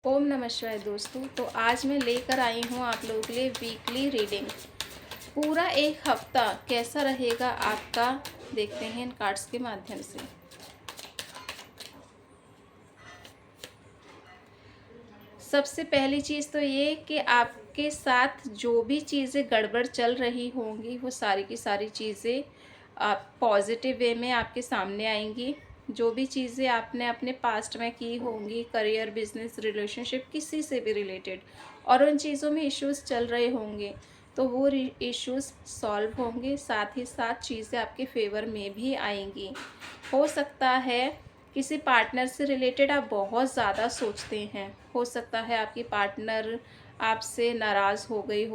ओम नमः शिवाय दोस्तों। तो आज मैं लेकर आई हूँ आप लोगों के लिए वीकली रीडिंग। पूरा एक हफ्ता कैसा रहेगा आपका, देखते हैं इन कार्ड्स के माध्यम से। सबसे पहली चीज़ तो ये कि आपके साथ जो भी चीज़ें गड़बड़ चल रही होंगी वो सारी की सारी चीज़ें आप पॉजिटिव वे में आपके सामने आएंगी। जो भी चीज़ें आपने अपने पास्ट में की होंगी, करियर, बिजनेस, रिलेशनशिप, किसी से भी रिलेटेड, और उन चीज़ों में इश्यूज चल रहे होंगे तो वो इश्यूज सॉल्व होंगे। साथ ही साथ चीज़ें आपके फेवर में भी आएंगी। हो सकता है किसी पार्टनर से रिलेटेड आप बहुत ज़्यादा सोचते हैं। हो सकता है आपकी पार्टनर आपसे नाराज़ हो गई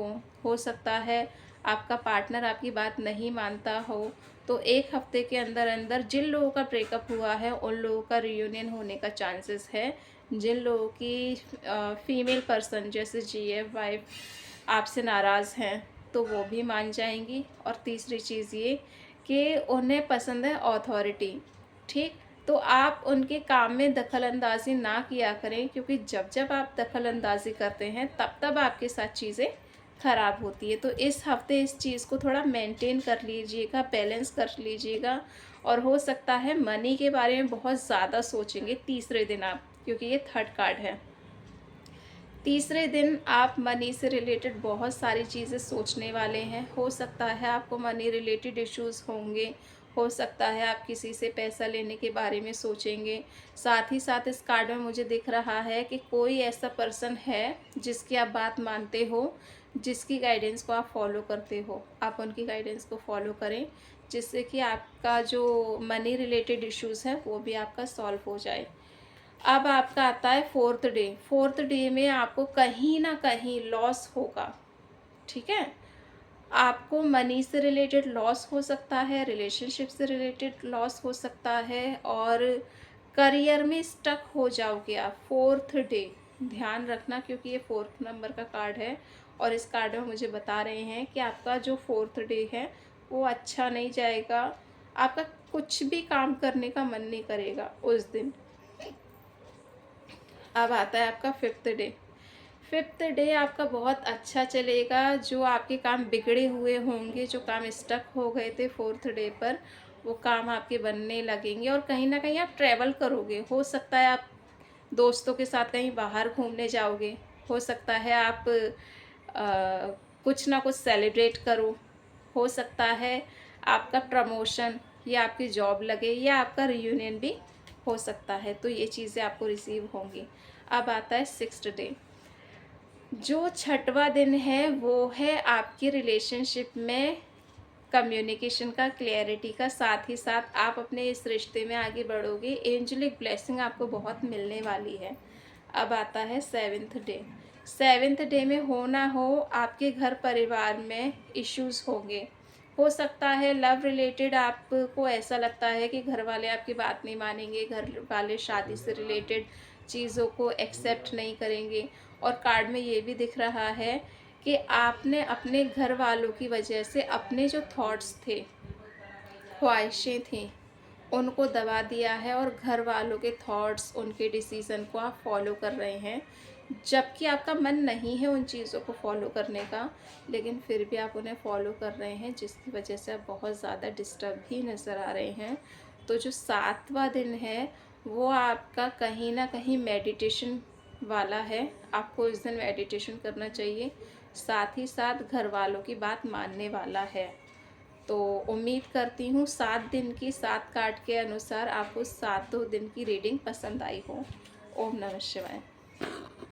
हो सकता है आपका पार्टनर आपकी बात नहीं मानता हो। तो एक हफ्ते के अंदर अंदर जिन लोगों का ब्रेकअप हुआ है उन लोगों का रियूनियन होने का चांसेस है। जिन लोगों की फीमेल पर्सन जैसे जीएफ वाइफ आपसे नाराज़ हैं तो वो भी मान जाएंगी। और तीसरी चीज़ ये कि उन्हें पसंद है अथॉरिटी। ठीक, तो आप उनके काम में दखल अंदाज़ी ना किया करें, क्योंकि जब जब आप दखल अंदाज़ी करते हैं तब तब आपके साथ चीज़ें ख़राब होती है। तो इस हफ्ते इस चीज़ को थोड़ा मेंटेन कर लीजिएगा, बैलेंस कर लीजिएगा। और हो सकता है मनी के बारे में बहुत ज़्यादा सोचेंगे तीसरे दिन आप, क्योंकि ये थर्ड कार्ड है। तीसरे दिन आप मनी से रिलेटेड बहुत सारी चीज़ें सोचने वाले हैं। हो सकता है आपको मनी रिलेटेड इश्यूज़ होंगे। हो सकता है आप किसी से पैसा लेने के बारे में सोचेंगे। साथ ही साथ इस कार्ड में मुझे दिख रहा है कि कोई ऐसा पर्सन है जिसकी आप बात मानते हो, जिसकी गाइडेंस को आप फॉलो करते हो। आप उनकी गाइडेंस को फॉलो करें जिससे कि आपका जो मनी रिलेटेड इश्यूज़ हैं वो भी आपका सॉल्व हो जाए। अब आपका आता है फोर्थ डे। फोर्थ डे में आपको कहीं ना कहीं लॉस होगा। ठीक है, आपको मनी से रिलेटेड लॉस हो सकता है, रिलेशनशिप से रिलेटेड लॉस हो सकता है, और करियर में स्टक हो जाओगे आप फोर्थ डे। ध्यान रखना, क्योंकि ये फोर्थ नंबर का कार्ड है और इस कार्ड में मुझे बता रहे हैं कि आपका जो फोर्थ डे है वो अच्छा नहीं जाएगा। आपका कुछ भी काम करने का मन नहीं करेगा उस दिन। अब आता है आपका फिफ्थ डे। फिफ्थ डे आपका बहुत अच्छा चलेगा। जो आपके काम बिगड़े हुए होंगे, जो काम स्टक हो गए थे फोर्थ डे पर, वो काम आपके बनने लगेंगे। और कहीं ना कहीं आप ट्रैवल करोगे। हो सकता है आप दोस्तों के साथ कहीं बाहर घूमने जाओगे। हो सकता है आप कुछ ना कुछ सेलिब्रेट करो। हो सकता है आपका प्रमोशन या आपकी जॉब लगे या आपका रियूनियन भी हो सकता है। तो ये चीज़ें आपको रिसीव होंगी। अब आता है सिक्स्थ डे। जो छठवां दिन है वो है आपकी रिलेशनशिप में कम्युनिकेशन का, क्लैरिटी का। साथ ही साथ आप अपने इस रिश्ते में आगे बढ़ोगे। एंजलिक ब्लेसिंग आपको बहुत मिलने वाली है। अब आता है सेवेंथ डे। सेवेंथ डे में हो ना हो आपके घर परिवार में इश्यूज होंगे। हो सकता है लव रिलेटेड आपको ऐसा लगता है कि घर वाले आपकी बात नहीं मानेंगे, घर वाले शादी से रिलेटेड चीज़ों को एक्सेप्ट नहीं करेंगे। और कार्ड में ये भी दिख रहा है कि आपने अपने घर वालों की वजह से अपने जो थॉट्स थे, ख्वाहिशें थी, उनको दबा दिया है और घर वालों के थॉट्स, उनके डिसीज़न को आप फॉलो कर रहे हैं। जबकि आपका मन नहीं है उन चीज़ों को फॉलो करने का, लेकिन फिर भी आप उन्हें फॉलो कर रहे हैं, जिसकी वजह से आप बहुत ज़्यादा डिस्टर्ब भी नज़र आ रहे हैं। तो जो सातवां दिन है वो आपका कहीं ना कहीं मेडिटेशन वाला है। आपको इस दिन मेडिटेशन करना चाहिए। साथ ही साथ घर वालों की बात मानने वाला है। तो उम्मीद करती हूँ 7 दिन की 7 कार्ड के अनुसार आपको सातों दिन की रीडिंग पसंद आई हो। ओम नमः शिवाय।